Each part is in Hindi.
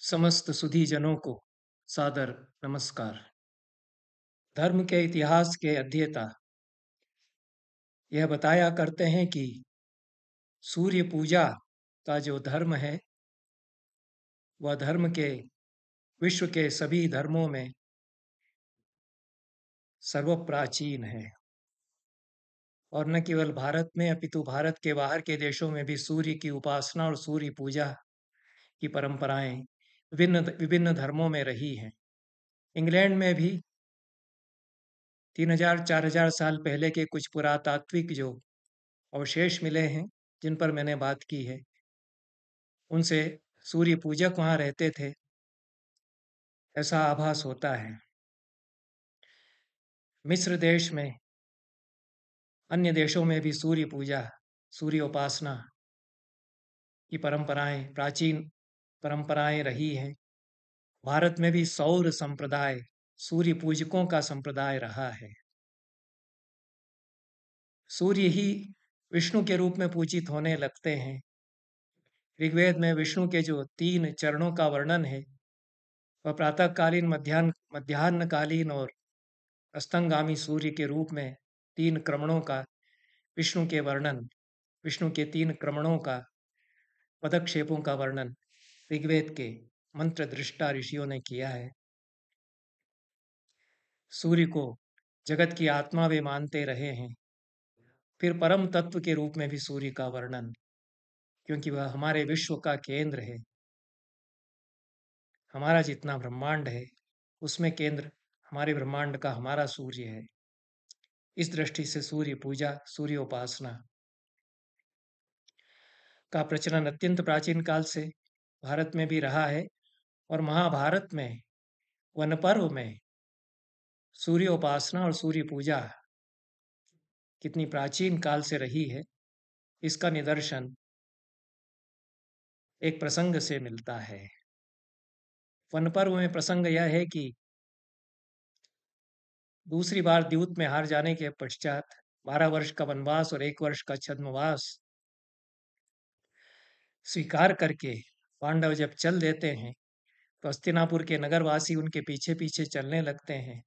समस्त सुधी जनों को सादर नमस्कार। धर्म के इतिहास के अध्येता यह बताया करते हैं कि सूर्य पूजा का जो धर्म है वह धर्म के विश्व के सभी धर्मों में सर्वप्राचीन है और न केवल भारत में अपितु भारत के बाहर के देशों में भी सूर्य की उपासना और सूर्य पूजा की परंपराएं विभिन्न विभिन्न धर्मों में रही हैं। इंग्लैंड में भी 3000-4000 साल पहले के कुछ पुरातात्विक जो अवशेष मिले हैं जिन पर मैंने बात की है, उनसे सूर्य पूजक वहाँ रहते थे ऐसा आभास होता है। मिस्र देश में, अन्य देशों में भी सूर्य पूजा, सूर्य उपासना की परंपराएं, प्राचीन परंपराएं रही हैं। भारत में भी सौर संप्रदाय, सूर्य पूजकों का संप्रदाय रहा है। सूर्य ही विष्णु के रूप में पूजित होने लगते हैं। ऋग्वेद में विष्णु के जो 3 चरणों का वर्णन है वह प्रातःकालीन, मध्याह्नकालीन और अस्तंगामी सूर्य के रूप में 3 क्रमणों का विष्णु के वर्णन, विष्णु के 3 क्रमणों का, पदक्षेपों का वर्णन ऋग्वेद के मंत्र दृष्टा ऋषियों ने किया है। सूर्य को जगत की आत्मा वे मानते रहे हैं। फिर परम तत्व के रूप में भी सूर्य का वर्णन, क्योंकि वह हमारे विश्व का केंद्र है। हमारा जितना ब्रह्मांड है उसमें केंद्र हमारे ब्रह्मांड का हमारा सूर्य है। इस दृष्टि से सूर्य पूजा, सूर्य उपासना का प्रचलन अत्यंत प्राचीन काल से भारत में भी रहा है और महाभारत में वन पर्व में सूर्य उपासना और सूर्य पूजा कितनी प्राचीन काल से रही है, इसका निदर्शन एक प्रसंग से मिलता है। वन पर्व में प्रसंग यह है कि दूसरी बार द्यूत में हार जाने के पश्चात 12 वर्ष का वनवास और 1 वर्ष का छद्मवास स्वीकार करके पांडव जब चल देते हैं तो हस्तिनापुर के नगरवासी उनके पीछे पीछे चलने लगते हैं।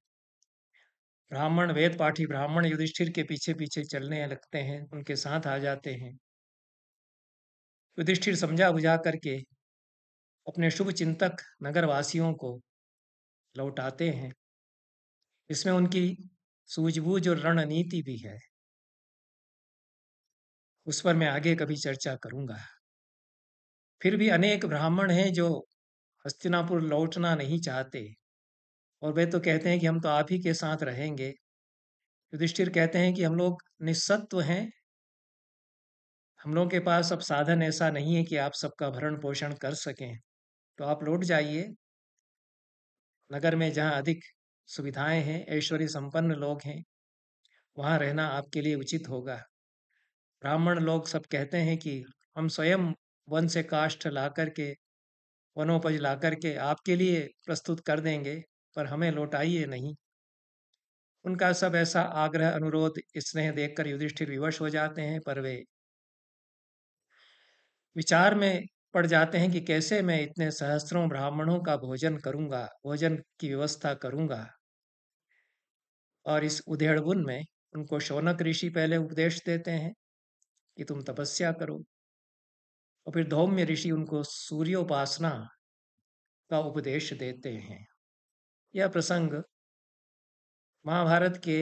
ब्राह्मण, वेद पाठी ब्राह्मण युधिष्ठिर के पीछे पीछे चलने लगते हैं, उनके साथ आ जाते हैं। युधिष्ठिर समझा बुझा करके अपने शुभ चिंतक नगरवासियों को लौटाते हैं। इसमें उनकी सूझबूझ और रणनीति भी है, उस पर मैं आगे कभी चर्चा करूंगा। फिर भी अनेक ब्राह्मण हैं जो हस्तिनापुर लौटना नहीं चाहते और वे तो कहते हैं कि हम तो आप ही के साथ रहेंगे। युधिष्ठिर कहते हैं कि हम लोग निस्सत्व हैं, हम लोगों के पास अब साधन ऐसा नहीं है कि आप सबका भरण पोषण कर सकें, तो आप लौट जाइए नगर में जहाँ अधिक सुविधाएं हैं, ऐश्वर्य संपन्न लोग हैं, वहाँ रहना आपके लिए उचित होगा। ब्राह्मण लोग सब कहते हैं कि हम स्वयं वन से काष्ठ ला करके, वनोपज ला करके आपके लिए प्रस्तुत कर देंगे, पर हमें लौटाइए नहीं। उनका सब ऐसा आग्रह, अनुरोध, स्नेह देखकर युधिष्ठिर विवश हो जाते हैं, पर वे विचार में पड़ जाते हैं कि कैसे मैं इतने सहस्त्रों ब्राह्मणों का भोजन करूंगा, भोजन की व्यवस्था करूंगा। और इस उधेड़बुन में उनको शौनक ऋषि पहले उपदेश देते हैं कि तुम तपस्या करो, और फिर धौम्य ऋषि उनको सूर्योपासना का उपदेश देते हैं। यह प्रसंग महाभारत के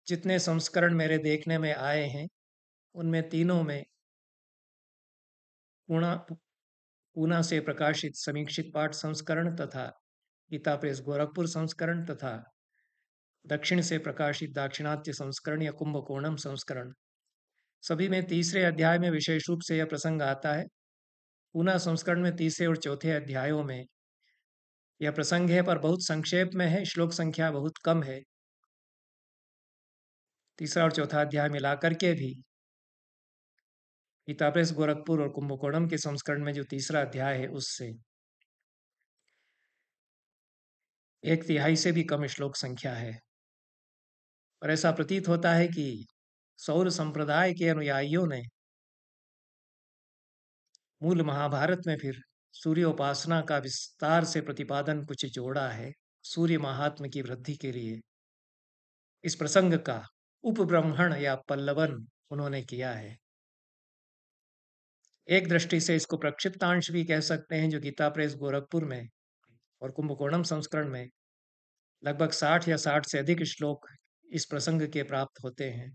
जितने संस्करण मेरे देखने में आए हैं उनमें तीनों में पूना पूना से प्रकाशित समीक्षित पाठ संस्करण तथा गीता प्रेस गोरखपुर संस्करण तथा दक्षिण से प्रकाशित दाक्षिणात्य संस्करण या कुंभकोणम संस्करण, सभी में तीसरे अध्याय में विशेष रूप से यह प्रसंग आता है। पूना संस्करण में तीसरे और चौथे अध्यायों में यह प्रसंग है, पर बहुत संक्षेप में है, श्लोक संख्या बहुत कम है। तीसरा और चौथा अध्याय मिला करके भी गीता प्रेस गोरखपुर और कुंभकोणम के संस्करण में जो तीसरा अध्याय है उससे 1/3 से भी कम श्लोक संख्या है। और ऐसा प्रतीत होता है कि सौर संप्रदाय के अनुयायियों ने मूल महाभारत में फिर सूर्योपासना का विस्तार से प्रतिपादन कुछ जोड़ा है सूर्य महात्म्य की वृद्धि के लिए। इस प्रसंग का उपब्रह्मण या पल्लवन उन्होंने किया है। एक दृष्टि से इसको प्रक्षिप्तांश भी कह सकते हैं, जो गीता प्रेस गोरखपुर में और कुंभकोणम संस्करण में लगभग 60 या 60 से अधिक श्लोक इस प्रसंग के प्राप्त होते हैं।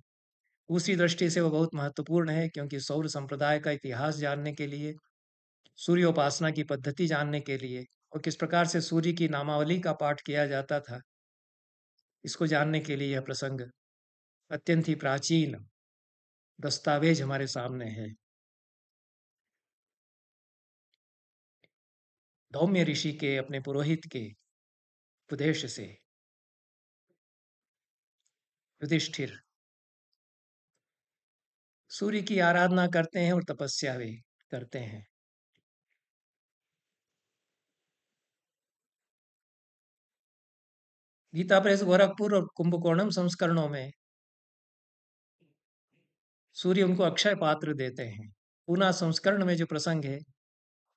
दूसरी दृष्टि से वो बहुत महत्वपूर्ण है, क्योंकि सौर संप्रदाय का इतिहास जानने के लिए, सूर्योपासना की पद्धति जानने के लिए और किस प्रकार से सूर्य की नामावली का पाठ किया जाता था, इसको जानने के लिए यह प्रसंग अत्यंत ही प्राचीन दस्तावेज हमारे सामने है। धौम्य ऋषि के अपने पुरोहित के उपदेश से युधिष्ठिर सूर्य की आराधना करते हैं और तपस्या भी करते हैं। गीता प्रेस गोरखपुर और कुंभकोणम संस्करणों में सूर्य उनको अक्षय पात्र देते हैं। पूना संस्करण में जो प्रसंग है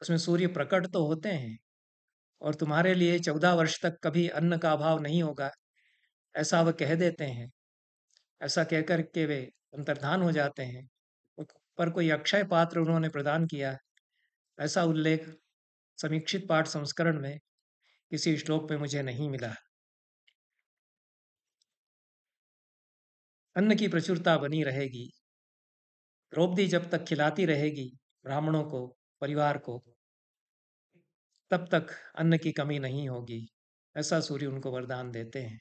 उसमें सूर्य प्रकट तो होते हैं और तुम्हारे लिए 14 वर्ष तक कभी अन्न का अभाव नहीं होगा, ऐसा वह कह देते हैं। ऐसा कहकर के वे अंतर्धान हो जाते हैं। पर कोई अक्षय पात्र उन्होंने प्रदान किया, ऐसा उल्लेख समीक्षित पाठ संस्करण में किसी श्लोक में मुझे नहीं मिला। अन्न की प्रचुरता बनी रहेगी। द्रौपदी जब तक खिलाती रहेगी ब्राह्मणों को, परिवार को, तब तक अन्न की कमी नहीं होगी, ऐसा सूर्य उनको वरदान देते हैं।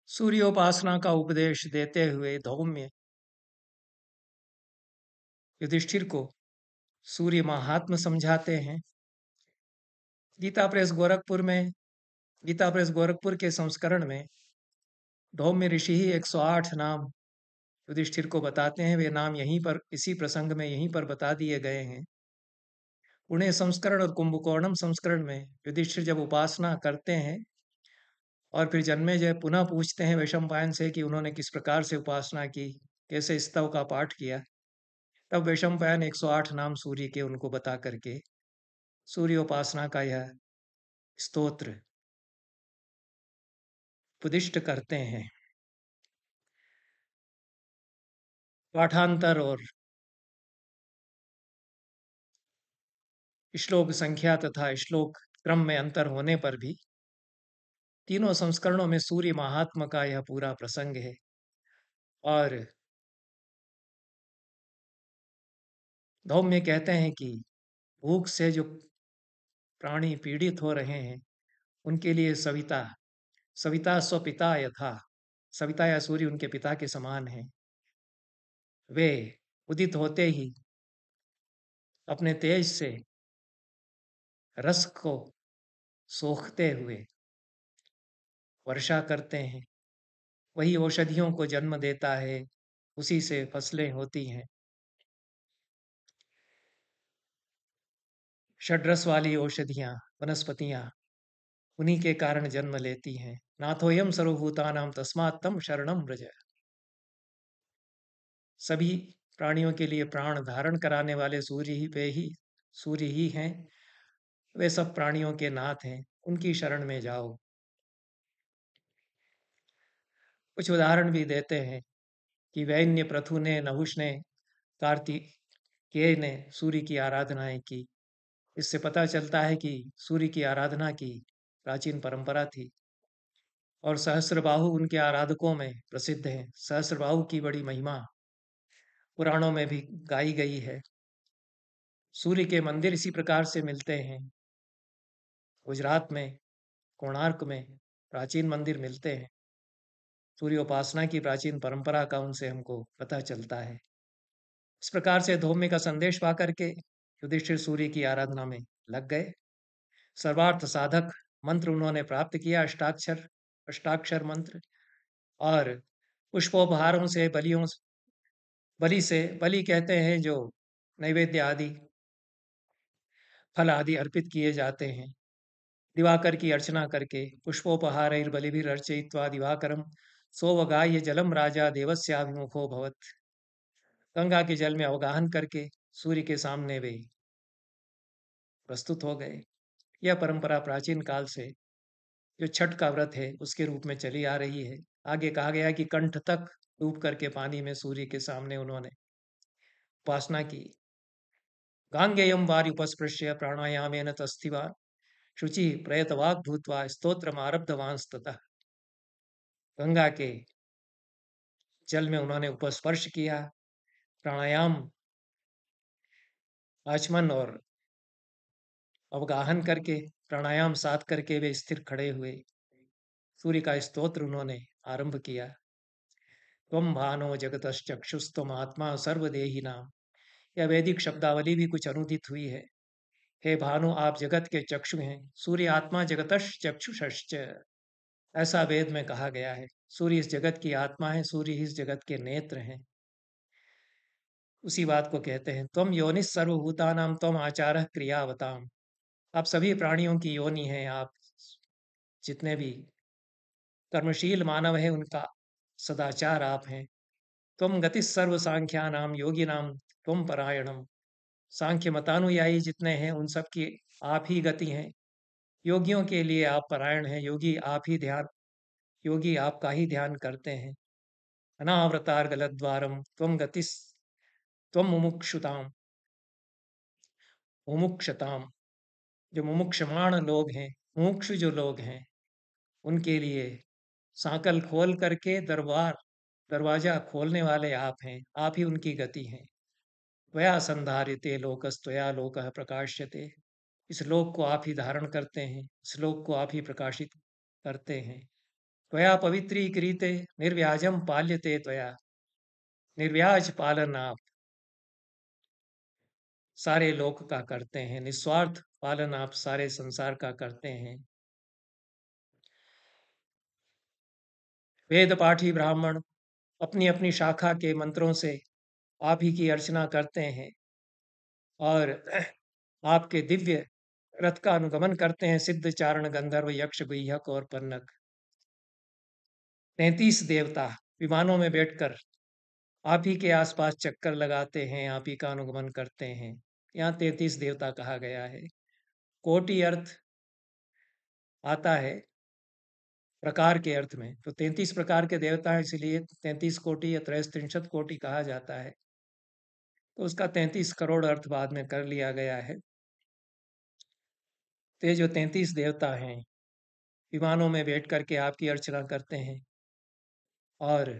सूर्योपासना का उपदेश देते हुए धौम्य युधिष्ठिर को सूर्य महात्म समझाते हैं। गीता प्रेस गोरखपुर में, गीता प्रेस गोरखपुर के संस्करण में धौम्य ऋषि ही 108 नाम युधिष्ठिर को बताते हैं। वे नाम यहीं पर, इसी प्रसंग में यहीं पर बता दिए गए हैं। पुणे संस्करण और कुंभकोणम संस्करण में युधिष्ठिर जब उपासना करते हैं और फिर जन्मेजय पुनः पूछते हैं वैशंपायन से कि उन्होंने किस प्रकार से उपासना की, कैसे स्तव का पाठ किया, तब वैशंपायन 108 नाम सूर्य के उनको बता करके सूर्योपासना का यह स्तोत्र उपदिष्ट करते हैं। पाठांतर और श्लोक संख्या तथा श्लोक क्रम में अंतर होने पर भी तीनों संस्करणों में सूर्य महात्मा का यह पूरा प्रसंग है। और धौम्य कहते हैं कि भूख से जो प्राणी पीड़ित हो रहे हैं उनके लिए सविता, सविता स्वपिता यथा, सविता या सूर्य उनके पिता के समान हैं। वे उदित होते ही अपने तेज से रस को सोखते हुए वर्षा करते हैं। वही औषधियों को जन्म देता है, उसी से फसलें होती हैं। षड्रस वाली औषधियाँ, वनस्पतियाँ उन्हीं के कारण जन्म लेती हैं। नाथोयम सर्वभूतानां तस्मात् तं शरणं व्रज। सभी प्राणियों के लिए प्राण धारण कराने वाले सूर्य ही हैं। वे सब प्राणियों के नाथ हैं, उनकी शरण में जाओ। कुछ उदाहरण भी देते हैं कि वैन्य प्रथु ने, नहुष ने, कार्तिकेय ने सूर्य की आराधनाएं की। इससे पता चलता है कि सूर्य की आराधना की प्राचीन परंपरा थी और सहस्त्रबाहु उनके आराधकों में प्रसिद्ध हैं। सहस्त्रबाहु की बड़ी महिमा पुराणों में भी गाई गई है। सूर्य के मंदिर इसी प्रकार से मिलते हैं। गुजरात में कोणार्क में प्राचीन मंदिर मिलते हैं। सूर्योपासना की प्राचीन परंपरा का उनसे हमको पता चलता है। इस प्रकार से धौम्य का संदेश पा करके युधिष्ठिर सूर्य की आराधना में लग गए। सर्वार्थ साधक मंत्र उन्होंने प्राप्त किया, अष्टाक्षर मंत्र, और पुष्पोपहारों से, बलियों बलि कहते हैं जो नैवेद्य आदि फल आदि अर्पित किए जाते हैं। दिवाकर की अर्चना करके पुष्पोपहारैर्बलिभिरर्चयित्वा दिवाकरम सोवगाह्य जलम राजा देवस्याभिमुखो भवत्। गंगा के जल में अवगाहन करके सूर्य के सामने वे प्रस्तुत हो गए। यह परंपरा प्राचीन काल से जो छठ का व्रत है उसके रूप में चली आ रही है। आगे कहा गया कि कंठ तक डूब करके पानी में सूर्य के सामने उन्होंने उपासना की। गांगेयम वार्युपस्पृश्य प्राणायामेन तस्थिवान शुचि प्रयतवाग भूत्वा स्तोत्रमारब्धवांस्ततः। गंगा के जल में उन्होंने उपस्पर्श किया, प्राणायाम आचमन और अवगाहन करके प्राणायाम साध करके वे स्थिर खड़े हुए। सूर्य का स्तोत्र उन्होंने आरंभ किया। त्वम भानो जगतश्चक्षुस्तम आत्मा सर्वदेही नाम। यह वैदिक शब्दावली भी कुछ अनुदित हुई है। हे भानु, आप जगत के चक्षु हैं। सूर्य आत्मा जगतश्च चक्षुषश्च, ऐसा वेद में कहा गया है। सूर्य इस जगत की आत्मा है, सूर्य इस जगत के नेत्र हैं। उसी बात को कहते हैं त्वम योनिस सर्वभूतानाम त्वम आचारः क्रियावताम। आप सभी प्राणियों की योनि हैं। आप जितने भी कर्मशील मानव हैं उनका सदाचार आप हैं। त्वम गतिः सर्व सांख्यानाम योगिनाम त्वम परायणम। सांख्य मतानुयायी जितने हैं उन सब की आप ही गति हैं। योगियों के लिए आप परायण हैं। योगी आपका ही ध्यान करते हैं। अनावृतार गलद्वारम त्वम गतिस त्वम मुमुक्षताम। जो मुमुक्षमाण लोग हैं, मुमुक्षु जो लोग हैं, उनके लिए सांकल खोल करके दरवाजा खोलने वाले आप हैं। आप ही उनकी गति हैं। त्वया संधारिते लोकस्त्वया लोकः प्रकाश्यते। इस लोक को आप ही धारण करते हैं, इस लोक को आप ही प्रकाशित करते हैं। त्वया पवित्रीक्रियते निर्व्याजम पाल्यते त्वया। निर्व्याज पालन आप सारे लोक का करते हैं, निस्वार्थ पालन आप सारे संसार का करते हैं। वेद पाठी ब्राह्मण अपनी अपनी शाखा के मंत्रों से आप ही की अर्चना करते हैं और आपके दिव्य रथ का अनुगमन करते हैं। सिद्ध चारण गंधर्व यक्ष गुह्यक और पन्नग 33 देवता विमानों में बैठकर आप ही के आसपास चक्कर लगाते हैं, आप ही का अनुगमन करते हैं। यहाँ 33 देवता कहा गया है। कोटि अर्थ आता है प्रकार के अर्थ में, तो 33 प्रकार के देवता हैं, इसलिए 33 कोटि या 33 कोटि कहा जाता है। तो उसका 33 करोड़ अर्थ बाद में कर लिया गया है। तो ये जो 33 देवता हैं विमानों में बैठ करके आपकी अर्चना करते हैं और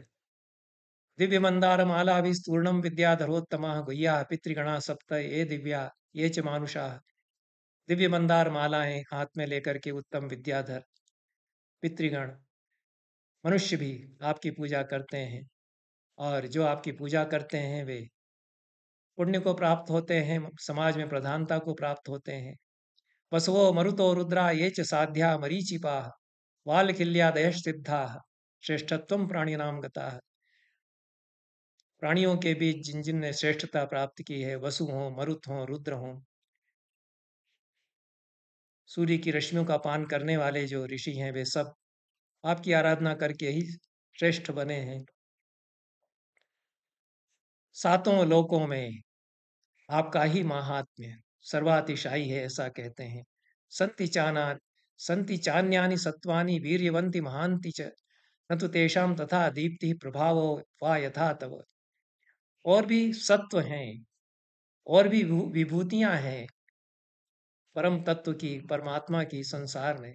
दिव्य मंदार माला विस्तूर्णम विद्याधरोत्तमा गुह्या पितृगणा सप्त ये दिव्या ये च मानुषा। दिव्य मंदार मालाएं हाथ में लेकर के उत्तम विद्याधर पितृगण मनुष्य भी आपकी पूजा करते हैं और जो आपकी पूजा करते हैं वे पुण्य को प्राप्त होते हैं, समाज में प्रधानता को प्राप्त होते हैं। वसवो मरुतो रुद्रा ये च साध्या मरीचिपा वालकिल्यादय सिद्धा श्रेष्ठत्वम प्राणिनाम गता। प्राणियों के बीच जिन जिन ने श्रेष्ठता प्राप्त की है, वसु हों, मरुत हों, रुद्र हों, सूर्य की रश्मियों का पान करने वाले जो ऋषि हैं, वे सब आपकी आराधना करके ही श्रेष्ठ बने हैं। सातों लोकों में आपका ही महात्म्य सर्वातिशायी है, ऐसा कहते हैं। संति चान्यानि सत्वानि वीर्यवन्ति महान्ति च न तो तेषां तथा दीप्ति प्रभावो वा यथा तव। और भी सत्व हैं और भी विभूतियां हैं परम तत्व की, परमात्मा की संसार में,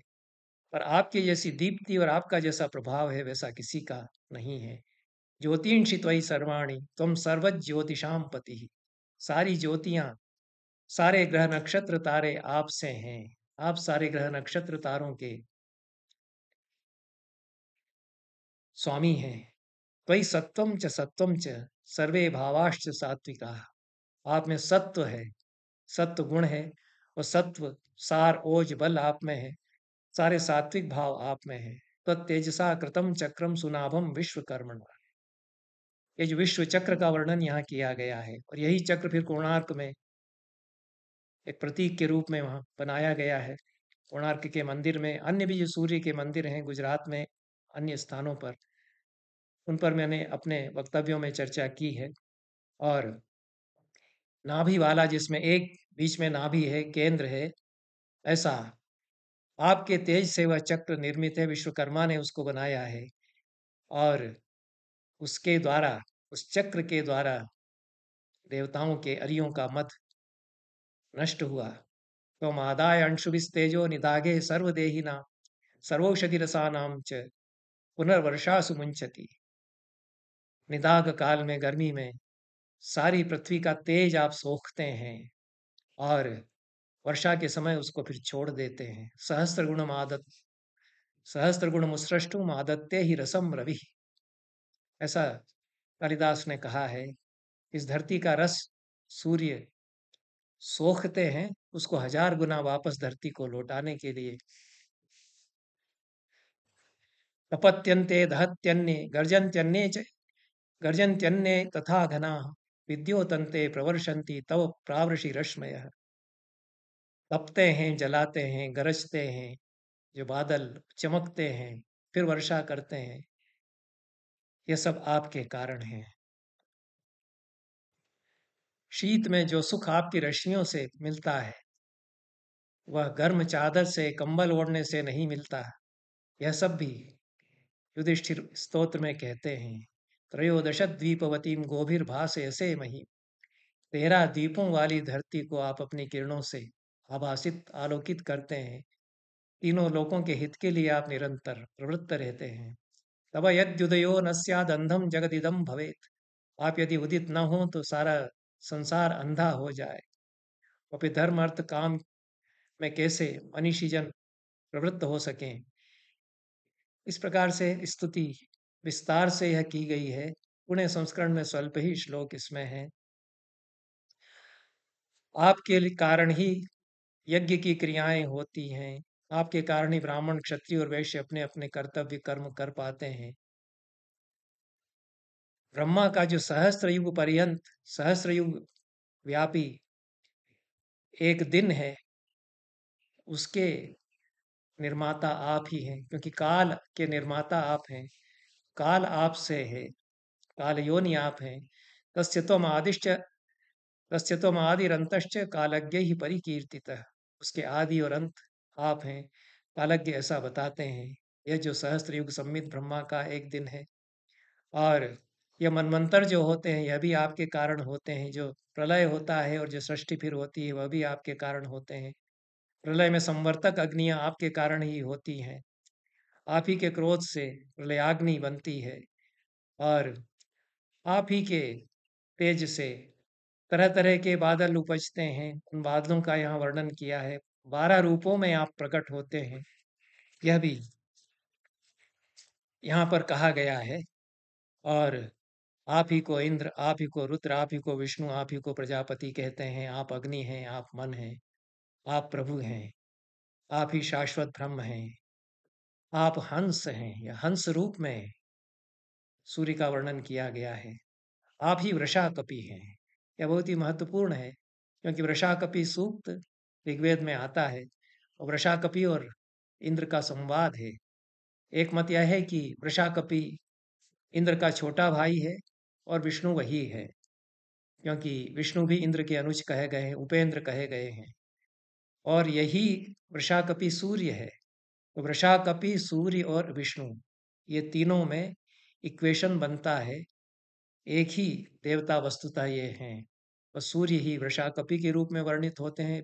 पर आपकी जैसी दीप्ति और आपका जैसा प्रभाव है वैसा किसी का नहीं है। ज्योतिषि त्वयि सर्वाणि तुम सर्वज्योतिषाम पति। सारी ज्योतियां, सारे ग्रह नक्षत्र तारे आपसे हैं। आप सारे ग्रह नक्षत्र तारों के स्वामी हैं। त्वयि सत्वम च सर्वे भावाश्च सात्विका। आप में सत्व है, सत्व गुण है, और सत्व सार ओज बल आप में है। सारे सात्विक भाव आप में है। तो तेजसा कृतम चक्रम सुनाभम विश्वकर्मण। ये जो विश्व चक्र का वर्णन यहाँ किया गया है, और यही चक्र फिर कोणार्क में एक प्रतीक के रूप में वहाँ बनाया गया है। कोणार्क के मंदिर में, अन्य भी जो सूर्य के मंदिर हैं गुजरात में, अन्य स्थानों पर, उन पर मैंने अपने वक्तव्यों में चर्चा की है। और नाभि वाला, जिसमें एक बीच में नाभि है, केंद्र है, ऐसा आपके तेज से वह चक्र निर्मित है। विश्वकर्मा ने उसको बनाया है, और उसके द्वारा, उस चक्र के द्वारा देवताओं के अरियों का मद नष्ट हुआ। तो मादाय अंशुभिस्तेजो निदागे सर्वदेहिना सर्वौषधि रसानाम च पुनर्वर्षासु मुंचति। निदाग काल में, गर्मी में, सारी पृथ्वी का तेज आप सोखते हैं, और वर्षा के समय उसको फिर छोड़ देते हैं। सहस्त्र गुण मुसृष्टुम आदत्ते ही रसम रवि, ऐसा कालिदास ने कहा है। इस धरती का रस सूर्य सोखते हैं, उसको 1000 गुना वापस धरती को लौटाने के लिए। तपत्यन्ते दहत्यन्ये गर्जन्त्यन्ये च गर्जन्त्यन्ये तथा घना विद्योतन्ते प्रवर्षन्ति तव प्रावृषि रश्मयः। तपते हैं, जलाते हैं, गरजते हैं, जो बादल चमकते हैं, फिर वर्षा करते हैं, ये सब आपके कारण हैं। शीत में जो सुख आपकी रश्मियों से मिलता है, वह गर्म चादर से, कंबल ओढ़ने से नहीं मिलता। यह सब भी युधिष्ठिर स्तोत्र में कहते हैं। त्रयोदश द्वीपवतीम गोभिर भासे ऐसे मही, 13 द्वीपों वाली धरती को आप अपनी किरणों से आभासित, आलोकित करते हैं। तीनों लोकों के हित के लिए आप निरंतर प्रवृत्त रहते हैं। तब यद्युदयो न स्याद अंधम जगदिदम भवेत, आप यदि उदित न हो तो सारा संसार अंधा हो जाए। और फिर धर्म अर्थ काम में कैसे मनीषी जन प्रवृत्त हो सकें। इस प्रकार से स्तुति विस्तार से यह की गई है। पुणे संस्करण में स्वल्प ही श्लोक इसमें है। आपके कारण ही यज्ञ की क्रियाएं होती हैं, आपके कारण ही ब्राह्मण, क्षत्रिय और वैश्य अपने अपने कर्तव्य कर्म कर पाते हैं। ब्रह्मा का जो सहस्त्र युग पर्यंत, सहस्त्र युग व्यापी एक दिन है, उसके निर्माता आप ही हैं, क्योंकि काल के निर्माता आप हैं। काल आप से है, काल योनि आप हैं। तस्य त्वम आदिश्च तस्य त्वम आदिरंतश्च कालज्ञ ही परिकीर्तितः, उसके आदि और अंत आप हैं। कालज्ञ ऐसा बताते हैं। यह जो सहस्त्र युग सम्मित ब्रह्मा का एक दिन है, और यह मनमंत्र जो होते हैं, यह भी आपके कारण होते हैं। जो प्रलय होता है और जो सृष्टि फिर होती है, वह भी आपके कारण होते हैं। प्रलय में संवर्तक अग्नियां आपके कारण ही होती हैं। आप ही के क्रोध से प्रलयाग्नि बनती है, और आप ही के तेज से तरह तरह के बादल उपजते हैं। उन बादलों का यहाँ वर्णन किया है। 12 रूपों में आप प्रकट होते हैं, यह भी यहाँ पर कहा गया है। और आप ही को इंद्र, आप ही को रुद्र, आप ही को विष्णु, आप ही को प्रजापति कहते हैं। आप अग्नि हैं, आप मन हैं, आप प्रभु हैं, आप ही शाश्वत ब्रह्म हैं। आप हंस हैं, या हंस रूप में सूर्य का वर्णन किया गया है। आप ही वृषाकपि हैं। यह बहुत ही महत्वपूर्ण है, क्योंकि वृषाकपि सूक्त ऋग्वेद में आता है, और वृषाकपि और इंद्र का संवाद है। एक मत यह है कि वृषाकपि इंद्र का छोटा भाई है, और विष्णु वही है, क्योंकि विष्णु भी इंद्र के अनुज कहे गए हैं, उपेंद्र कहे गए हैं। और यही वृषाकपि सूर्य है। तो वृषाकपि, सूर्य और विष्णु, ये तीनों में इक्वेशन बनता है। एक ही देवता वस्तुतः ये हैं। और सूर्य ही वृषाकपि के रूप में वर्णित होते हैं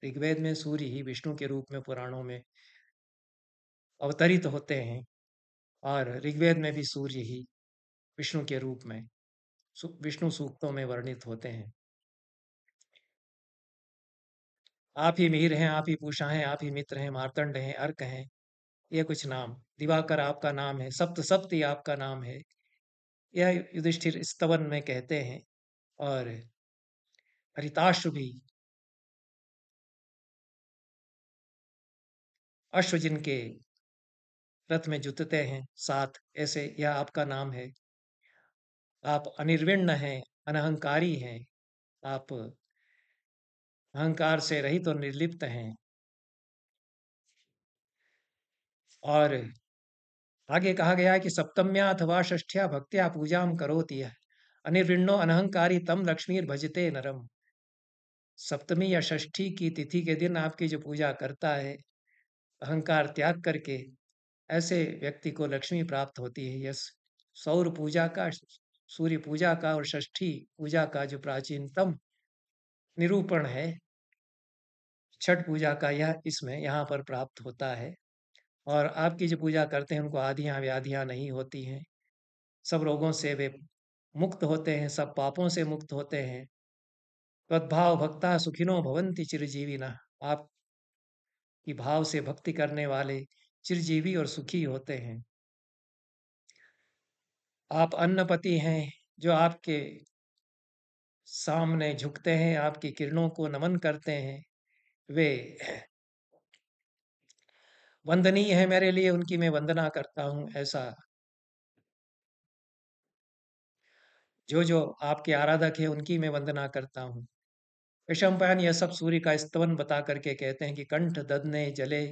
ऋग्वेद में, सूर्य ही विष्णु के रूप में पुराणों में अवतरित होते हैं। और ऋग्वेद में भी सूर्य ही विष्णु के रूप में विष्णु सूक्तों में वर्णित होते हैं। आप ही मिहिर हैं, आप ही पूषा हैं, आप ही मित्र हैं, मार्तंड हैं, अर्क हैं, ये कुछ नाम। दिवाकर आपका नाम है, सप्त सप्ती आपका नाम है, यह युधिष्ठिर स्तवन में कहते हैं। और हरिताश्व भी अश्व जिनके रथ में जुतते हैं 7, ऐसे यह आपका नाम है। आप अनिर्विण्ण हैं, अनहंकारी हैं, आप अहंकार से रहित और निर्लिप्त हैं। और आगे कहा गया है कि सप्तम्या अथवा षष्ठ्या भक्त्या पूजाम करोति यः अनिर्विण्णो अनहंकारी तम लक्ष्मीर भजते नरम। सप्तमी या षष्ठी की तिथि के दिन आपकी जो पूजा करता है अहंकार त्याग करके, ऐसे व्यक्ति को लक्ष्मी प्राप्त होती है। यस, सौर पूजा का, सूर्य पूजा का और षष्ठी पूजा का जो प्राचीनतम निरूपण है छठ पूजा का, यह इसमें यहाँ पर प्राप्त होता है। और आपकी जो पूजा करते हैं उनको आधियाँ व्याधियाँ नहीं होती हैं, सब रोगों से वे मुक्त होते हैं, सब पापों से मुक्त होते हैं। तद्भाव भक्ता सुखिनो भवन्ति चिरजीविनः। आपकी भाव से भक्ति करने वाले चिरजीवी और सुखी होते हैं। आप अन्नपति हैं, जो आपके सामने झुकते हैं, आपकी किरणों को नमन करते हैं, वे वंदनीय है मेरे लिए, उनकी मैं वंदना करता हूँ। ऐसा जो जो आपके आराधक है उनकी मैं वंदना करता हूँ। वैशंपायन यह सब सूर्य का स्तवन बता करके कहते हैं कि कंठ ददने जले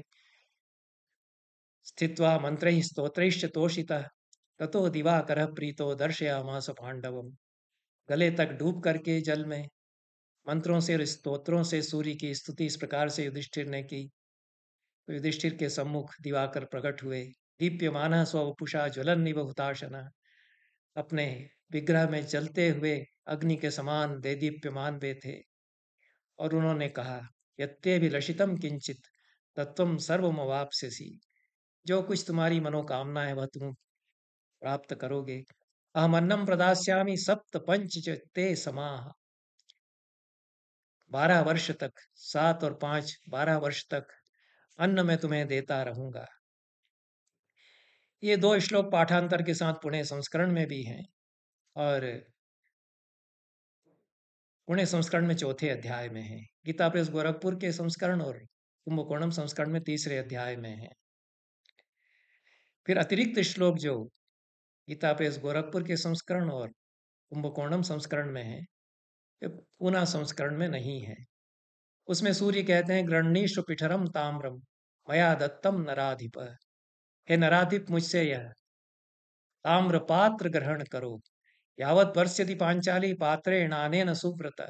स्थित्वा मंत्रैः स्तोत्रैश्च तोषितः ततो दिवाकरः प्रीतो दर्शयामास पांडवम। गले तक डूब करके जल में मंत्रों से और स्तोत्रों से सूर्य की स्तुति इस प्रकार से युधिष्ठिर ने की, तो युधिष्ठिर के सम्मुख दिवाकर प्रकट हुए। दीप्यमानः स्ववपुषा ज्वलन्निव हुताशनः। अपने विग्रह में जलते हुए अग्नि के समान देदीप्यमान वे थे। और उन्होंने कहा, यत्यभिलषितम किंचित तत्वम सर्वमवाप्स्यसि। जो कुछ तुम्हारी मनोकामना है वह तुम प्राप्त करोगे। अहम अन्नम प्रदास्यामि सप्त पंच च ते समाः। 12 वर्ष तक, 7 और 5, 12 वर्ष तक अन्न मैं तुम्हें देता रहूंगा। ये 2 श्लोक पाठांतर के साथ पुणे संस्करण में भी हैं, और पुणे संस्करण में चौथे अध्याय में है। गीता प्रेस गोरखपुर के संस्करण और कुंभकोणम संस्करण में तीसरे अध्याय में है। फिर अतिरिक्त श्लोक जो गीता प्रेस गोरखपुर के संस्करण और कुंभकोणम संस्करण में है, पूना संस्करण में नहीं है। उसमें सूर्य कहते हैं, गृह्णीष्व पिठरम ताम्रम मया दत्तम नराधिप। हे नराधिप, मुझसे यह ताम्र पात्र ग्रहण करो। यावत वर्ष्यति पांचाली पात्रेणानेन सुव्रत।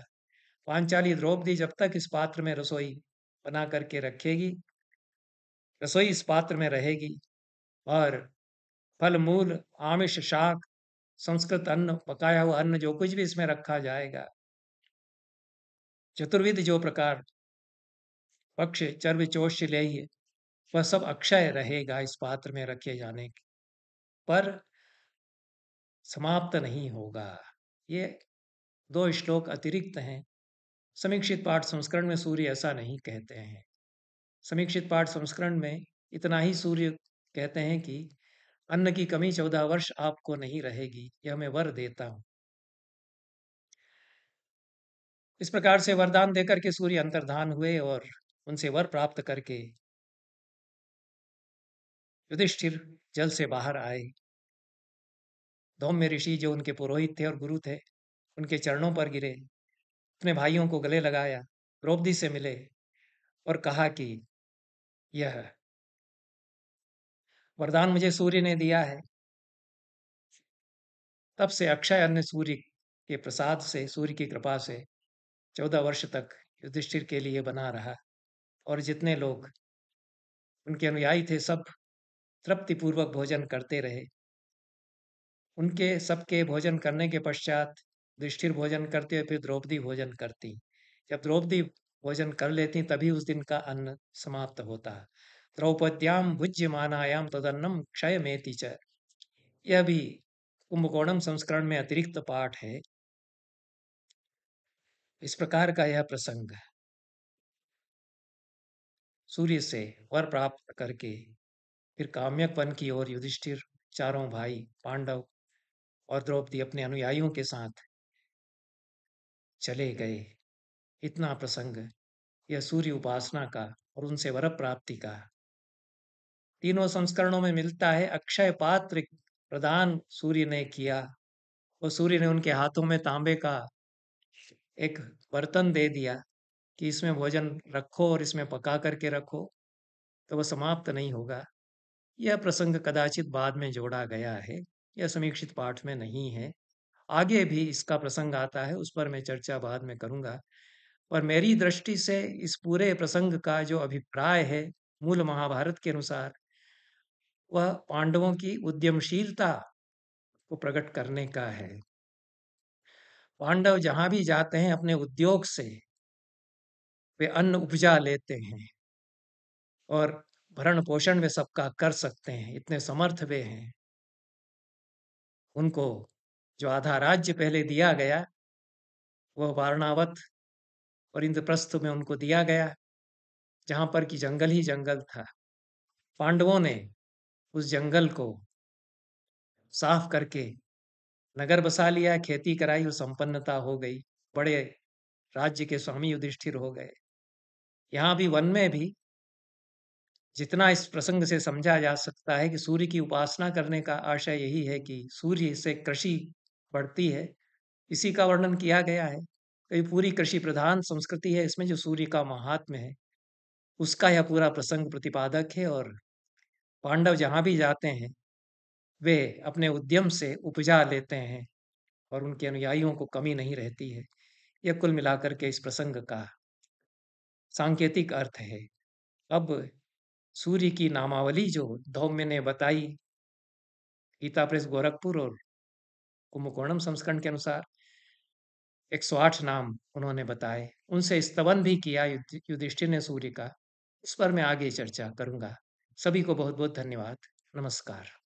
पांचाली द्रौपदी जब तक इस पात्र में रसोई बना करके रखेगी, रसोई इस पात्र में रहेगी, और फल मूल आमिष शाक संस्कृत अन्न, पकाया हुआ अन्न, जो कुछ भी इसमें रखा जाएगा, चतुर्विध जो प्रकार पक्ष चर्व चोष्य लेह्य, वह सब अक्षय रहेगा इस पात्र में रखे जाने पर, समाप्त नहीं होगा। ये 2 श्लोक अतिरिक्त हैं। समीक्षित पाठ संस्करण में सूर्य ऐसा नहीं कहते हैं। समीक्षित पाठ संस्करण में इतना ही सूर्य कहते हैं कि अन्न की कमी 14 वर्ष आपको नहीं रहेगी, यह मैं वर देता हूं। इस प्रकार से वरदान देकर के सूर्य अंतर्धान हुए और उनसे वर प्राप्त करके युधिष्ठिर जल से बाहर आए। धौम्य ऋषि जो उनके पुरोहित थे और गुरु थे, उनके चरणों पर गिरे, अपने भाइयों को गले लगाया, द्रौपदी से मिले और कहा कि यह वरदान मुझे सूर्य ने दिया है। तब से अक्षय अन्न सूर्य के प्रसाद से, सूर्य की कृपा से 14 वर्ष तक युधिष्ठिर के लिए बना रहा, और जितने लोग उनके अनुयायी थे सब तृप्तिपूर्वक भोजन करते रहे। उनके सबके भोजन करने के पश्चात युधिष्ठिर भोजन करते, फिर द्रौपदी भोजन करती। जब द्रौपदी भोजन कर लेती तभी उस दिन का अन्न समाप्त होता। द्रौपद्याम भुज्यमानायाम तदन्नम क्षयमेति च। यह भी कुंभकोणम संस्करण में अतिरिक्त पाठ है। इस प्रकार का यह प्रसंग सूर्य से वर प्राप्त करके फिर काम्यक वन की ओर युधिष्ठिर, चारों भाई पांडव और द्रौपदी अपने अनुयायियों के साथ चले गए। इतना प्रसंग यह सूर्य उपासना का और उनसे वर प्राप्ति का तीनों संस्करणों में मिलता है। अक्षय पात्र प्रदान सूर्य ने किया, और सूर्य ने उनके हाथों में तांबे का एक बर्तन दे दिया कि इसमें भोजन रखो और इसमें पका करके रखो, तो वह समाप्त नहीं होगा। यह प्रसंग कदाचित बाद में जोड़ा गया है, यह समीक्षित पाठ में नहीं है। आगे भी इसका प्रसंग आता है, उस पर मैं चर्चा बाद में करूँगा। पर मेरी दृष्टि से इस पूरे प्रसंग का जो अभिप्राय है, मूल महाभारत के अनुसार, वह पांडवों की उद्यमशीलता को प्रकट करने का है। पांडव जहाँ भी जाते हैं अपने उद्योग से वे अन्न उपजा लेते हैं और भरण पोषण वे सबका कर सकते हैं, इतने समर्थ वे हैं। उनको जो आधा राज्य पहले दिया गया, वह वारणावत और इंद्रप्रस्थ में उनको दिया गया, जहाँ पर कि जंगल ही जंगल था। पांडवों ने उस जंगल को साफ करके नगर बसा लिया, खेती कराई और संपन्नता हो गई। बड़े राज्य के स्वामी युधिष्ठिर हो गए। यहाँ भी वन में भी जितना इस प्रसंग से समझा जा सकता है कि सूर्य की उपासना करने का आशय यही है कि सूर्य से कृषि बढ़ती है, इसी का वर्णन किया गया है। तो ये पूरी कृषि प्रधान संस्कृति है, इसमें जो सूर्य का महात्म्य है उसका यह पूरा प्रसंग प्रतिपादक है। और पांडव जहाँ भी जाते हैं वे अपने उद्यम से उपजा लेते हैं और उनके अनुयायियों को कमी नहीं रहती है। यह कुल मिलाकर के इस प्रसंग का सांकेतिक अर्थ है। अब सूर्य की नामावली जो धौम्य ने बताई गीता प्रेस गोरखपुर और कुंभकोणम संस्करण के अनुसार 108 नाम उन्होंने बताए, उनसे स्तवन भी किया युधिष्ठिर ने सूर्य का। इस पर मैं आगे चर्चा करूंगा। सभी को बहुत बहुत धन्यवाद। नमस्कार।